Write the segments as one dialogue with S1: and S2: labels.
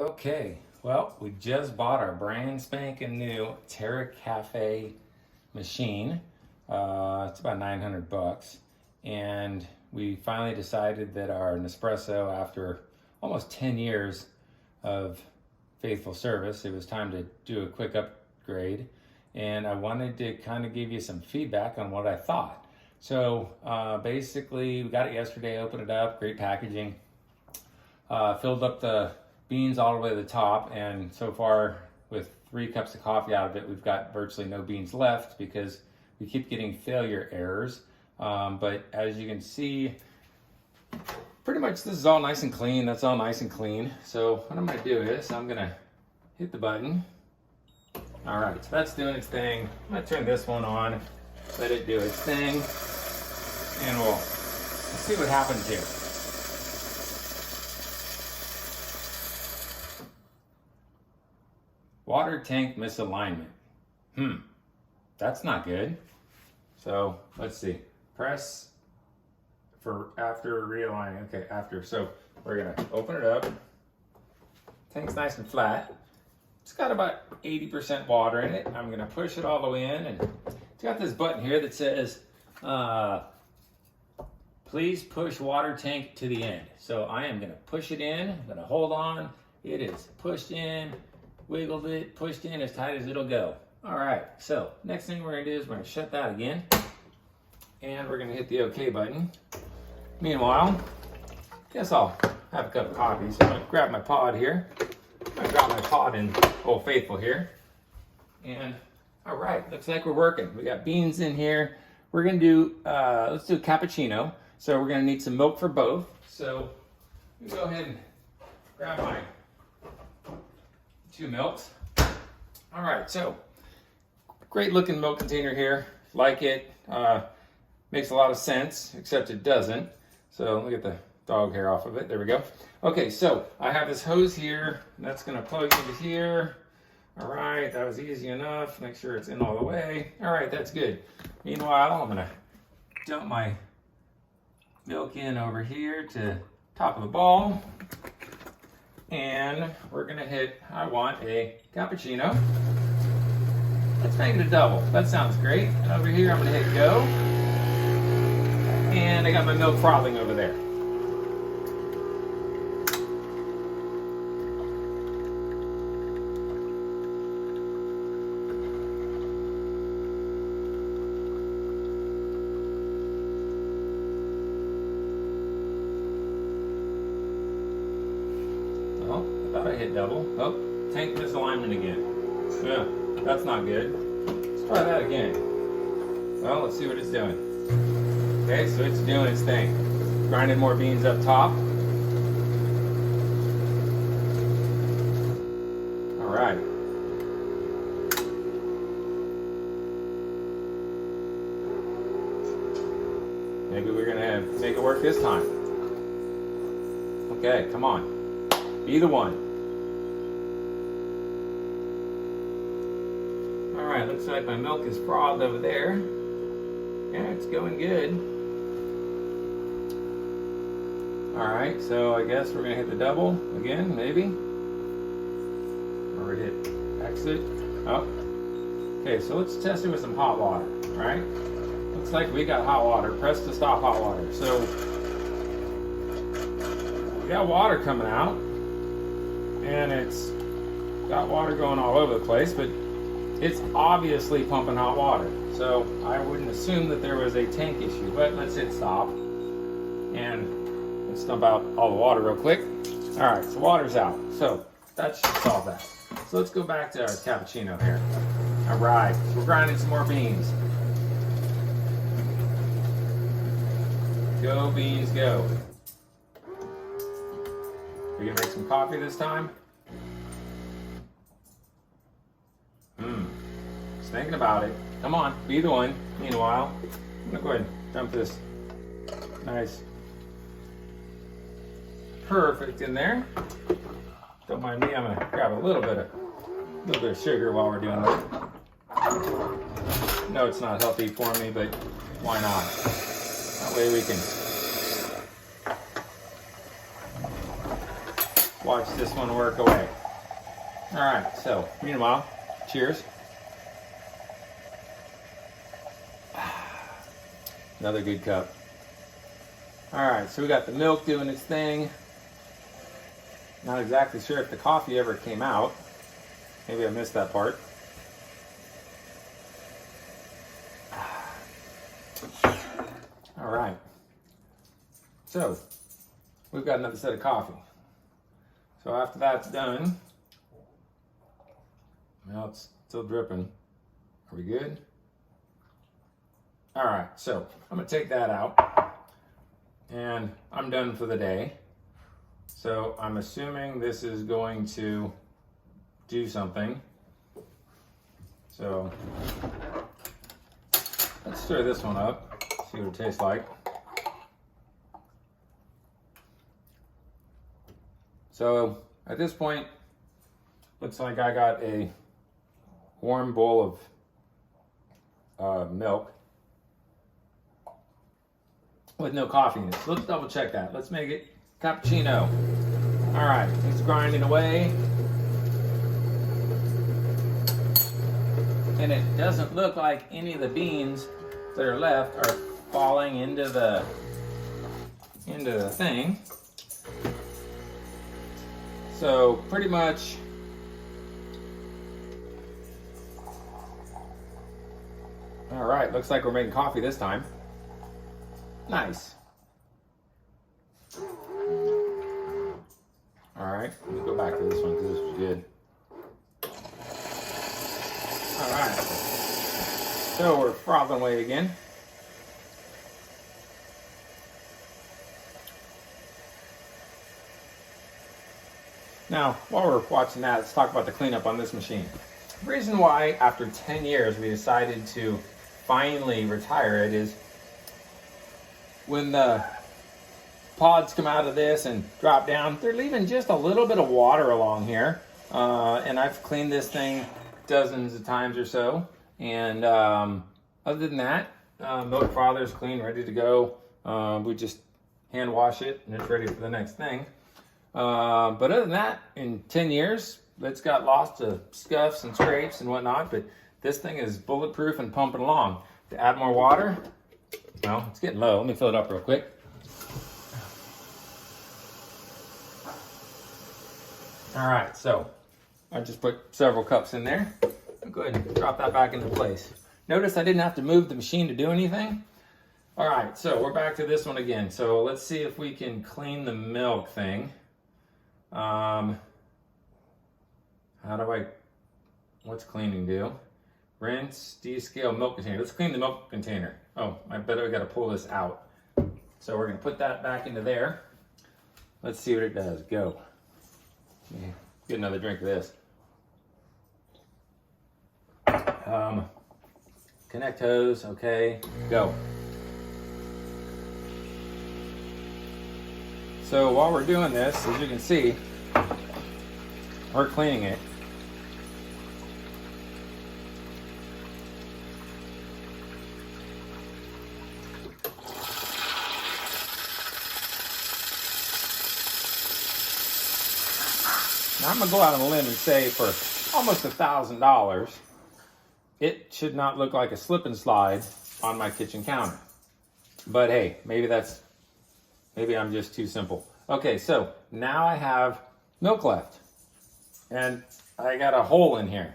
S1: Okay, well, we just bought our brand spanking new TERRA KAFFE machine. It's about 900 bucks. And we finally decided that our Nespresso, after almost 10 years of faithful service, it was time to do a quick upgrade. And I wanted to kind of give you some feedback on what I thought. So basically, we got it yesterday, opened it up, great packaging. Filled up the beans all the way to the top, and so far with 3 cups of coffee out of it, we've got virtually no beans left because we keep getting failure errors. But as you can see, pretty much this is all nice and clean. That's all nice and clean. So what I'm gonna do is I'm gonna hit the button. All right, so that's doing its thing. I'm gonna turn this one on, let it do its thing, and we'll see what happens here. Water tank misalignment. That's not good. So let's see. Press for after realigning. Okay, after. So we're gonna open it up. Tank's nice and flat. It's got about 80% water in it. I'm gonna push it all the way in, and it's got this button here that says, please push water tank to the end. So I am gonna push it in. I'm gonna hold on. It is pushed in. Wiggled it, pushed in as tight as it'll go. All right, so next thing we're gonna do is we're gonna shut that again, and we're gonna hit the OK button. Meanwhile, guess I'll have a cup of coffee. So I'm gonna grab my pod here. I'm gonna drop my pod in Old Faithful here. And all right, looks like we're working. We got beans in here. We're gonna do, let's do a cappuccino. So we're gonna need some milk for both. So let me go ahead and grab my 2 milks. All right, so great looking milk container here. Like it. Makes a lot of sense, except it doesn't. So look at the dog hair off of it. There we go. Okay, so I have this hose here. That's gonna plug into here. All right, that was easy enough. Make sure it's in all the way. All right, that's good. Meanwhile, I'm gonna dump my milk in over here to top of the ball. And we're gonna hit, I want a cappuccino. Let's make it a double. That sounds great. And over here, I'm gonna hit go. And I got my milk frothing over there. I thought I hit double. Oh, tank misalignment again. Yeah, that's not good. Let's try that again. Well, let's see what it's doing. Okay, so it's doing its thing. Grinding more beans up top. All right. Maybe we're gonna make it work this time. Okay, come on. Be the one. All right, looks like my milk is frothed over there. Yeah, it's going good. All right, so I guess we're gonna hit the double again, maybe. Or hit exit. Oh. Okay, so let's test it with some hot water, all right? Looks like we got hot water. Press to stop hot water. So we got water coming out. And it's got water going all over the place, but it's obviously pumping hot water. So I wouldn't assume that there was a tank issue, but let's hit stop. And let's dump out all the water real quick. All right, so water's out. So that should solve that. So let's go back to our cappuccino here. All right, so we're grinding some more beans. Go beans, go. We gonna make some coffee this time? Just thinking about it. Come on, be the one. Meanwhile, I'm gonna go ahead and dump this nice, perfect in there. Don't mind me. I'm gonna grab a little bit of sugar while we're doing it. No, it's not healthy for me, but why not? That way we can watch this one work away. All right, so meanwhile, cheers. Another good cup. All right, so we got the milk doing its thing. Not exactly sure if the coffee ever came out. Maybe I missed that part. All right. So, we've got another set of coffee. So after that's done, well, it's still dripping. Are we good? All right, so I'm gonna take that out and I'm done for the day. So I'm assuming this is going to do something. So let's stir this one up, see what it tastes like. So at this point, looks like I got a warm bowl of milk with no coffee in it. So let's double check that. Let's make it cappuccino. All right, it's grinding away. And it doesn't look like any of the beans that are left are falling into the thing. So pretty much all right, looks like we're making coffee this time. Nice. All right, let me go back to this one because this was good. All right, so we're frothing away again. Now, while we're watching that, let's talk about the cleanup on this machine. The reason why, after 10 years, we decided to finally retire it is when the pods come out of this and drop down, they're leaving just a little bit of water along here. And I've cleaned this thing dozens of times or so. And other than that, milk frother's clean, ready to go. We just hand wash it and it's ready for the next thing. But other than that, in 10 years, it's got lots of scuffs and scrapes and whatnot, but this thing is bulletproof and pumping along. To add more water, well, it's getting low. Let me fill it up real quick. All right, so I just put several cups in there. I'll go ahead and drop that back into place. Notice I didn't have to move the machine to do anything. All right, so we're back to this one again. So let's see if we can clean the milk thing. What's cleaning do? Rinse, descale milk container. Let's clean the milk container. Oh, I bet I gotta pull this out. So we're gonna put that back into there. Let's see what it does. Go. Get another drink of this. Connect hose, okay, go. So while we're doing this, as you can see, we're cleaning it. Now I'm gonna go out on a limb and say for almost $1,000, it should not look like a slip and slide on my kitchen counter. But hey, maybe I'm just too simple. Okay, so now I have milk left and I got a hole in here.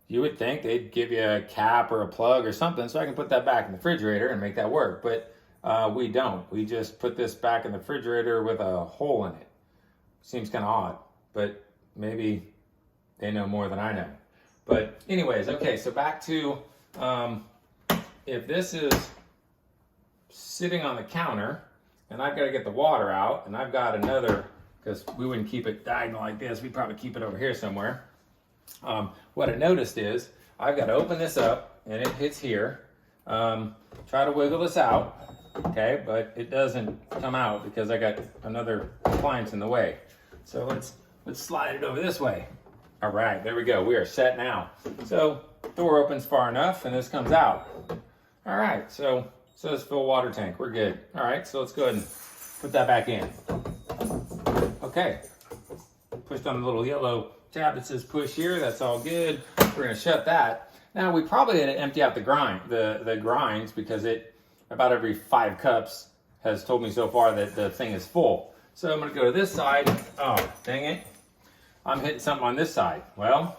S1: You would think they'd give you a cap or a plug or something so I can put that back in the refrigerator and make that work, but we don't. We just put this back in the refrigerator with a hole in it. Seems kind of odd, but maybe they know more than I know. But anyways, okay, so back to, if this is sitting on the counter and I've got to get the water out and I've got another, because we wouldn't keep it diagonal like this, we'd probably keep it over here somewhere. What I noticed is I've got to open this up and it hits here. Try to wiggle this out, okay, but it doesn't come out because I got another appliance in the way. So let's slide it over this way. All right, there we go. We are set now. So door opens far enough and this comes out. All right, so let's fill water tank. We're good. All right, so let's go ahead and put that back in. Okay, pushed on the little yellow tab that says push here. That's all good. We're gonna shut that. Now we probably had to empty out the grinds because it, about every 5 cups, has told me so far that the thing is full. So I'm gonna go to this side. Oh, dang it. I'm hitting something on this side. Well,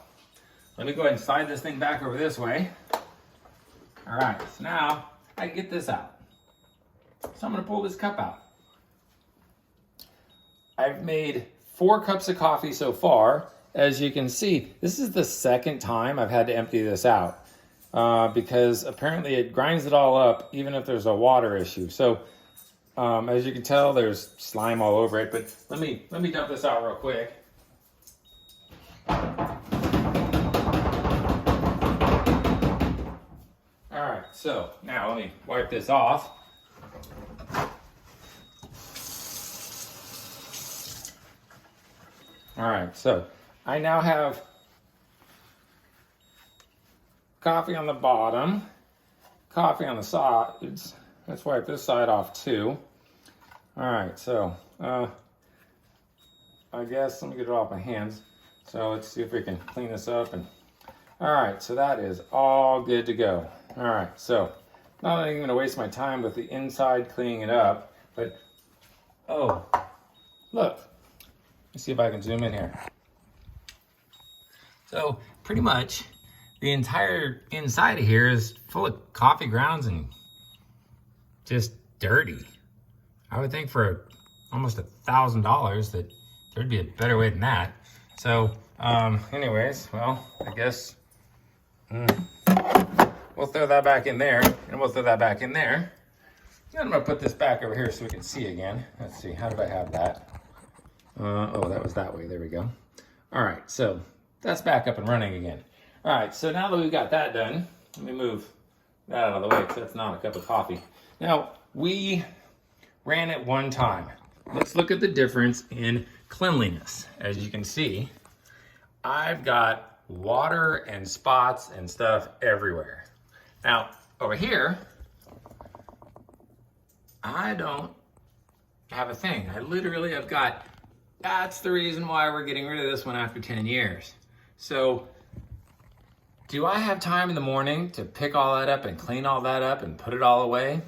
S1: let me go ahead and slide this thing back over this way. All right, so now I can get this out. So I'm gonna pull this cup out. I've made 4 cups of coffee so far. As you can see, this is the second time I've had to empty this out because apparently it grinds it all up even if there's a water issue. So as you can tell, there's slime all over it, but let me dump this out real quick. All right, so now let me wipe this off. All right, so I now have coffee on the bottom, coffee on the sides. Let's wipe this side off too. All right, so I guess let me get it off my hands. So let's see if we can clean this up. And all right, so that is all good to go. All right, so not even gonna waste my time with the inside cleaning it up, but oh, look. Let's see if I can zoom in here. So pretty much the entire inside of here is full of coffee grounds and just dirty. I would think for almost $1,000 that there'd be a better way than that. So anyways, well, I guess we'll throw that back in there, and we'll throw that back in there. And I'm gonna put this back over here so we can see again. Let's see, how did I have that? Oh, that was that way. There we go. All right, so that's back up and running again. All right, so now that we've got that done, let me move that out of the way because that's not a cup of coffee. Now, we ran it one time. Let's look at the difference in cleanliness. As you can see, I've got water and spots and stuff everywhere. Now, over here, I don't have a thing. I literally have got. That's the reason why we're getting rid of this one after 10 years. So, do I have time in the morning to pick all that up and clean all that up and put it all away?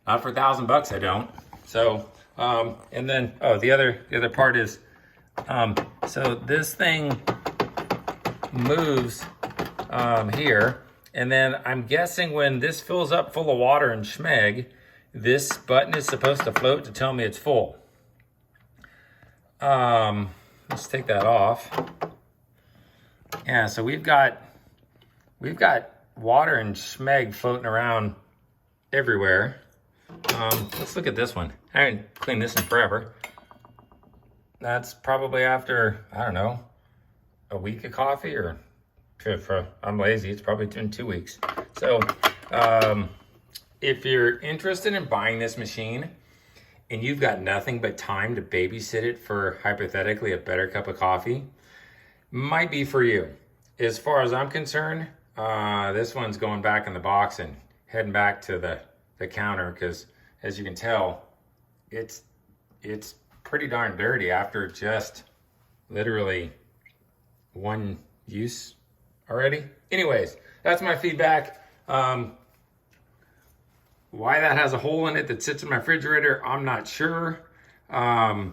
S1: Not for $1,000, I don't. So, and then, oh, the other part is, so this thing moves here, and then I'm guessing when this fills up full of water and schmeg, this button is supposed to float to tell me it's full. Let's take that off. Yeah, so we've got water and schmeg floating around everywhere. Let's look at this one. I haven't cleaned this in forever. That's probably after, I don't know, a week of coffee, or if I'm lazy, it's probably in 2 weeks. So if you're interested in buying this machine, and you've got nothing but time to babysit it for hypothetically a better cup of coffee, might be for you. As far as I'm concerned, this one's going back in the box and heading back to the counter because, as you can tell, it's pretty darn dirty after just literally one use already. Anyways, that's my feedback. Why that has a hole in it that sits in my refrigerator, I'm not sure. Why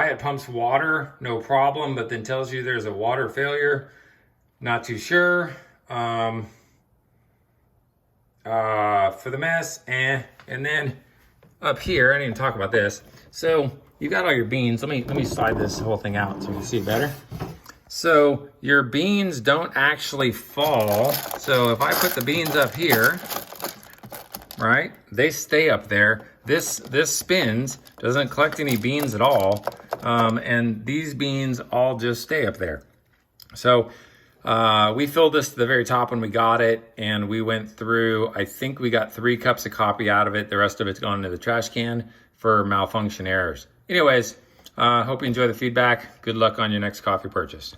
S1: it pumps water, no problem, but then tells you there's a water failure, not too sure. For the mess, and then up here, I didn't even talk about this. So you got all your beans. Let me slide this whole thing out so you can see it better. So your beans don't actually fall. So if I put the beans up here, right, they stay up there. This spins, doesn't collect any beans at all. And these beans all just stay up there. So we filled this to the very top when we got it, and we went through, I think we got 3 cups of coffee out of it. The rest of it's gone into the trash can for malfunction errors. Anyways, hope you enjoy the feedback. Good luck on your next coffee purchase.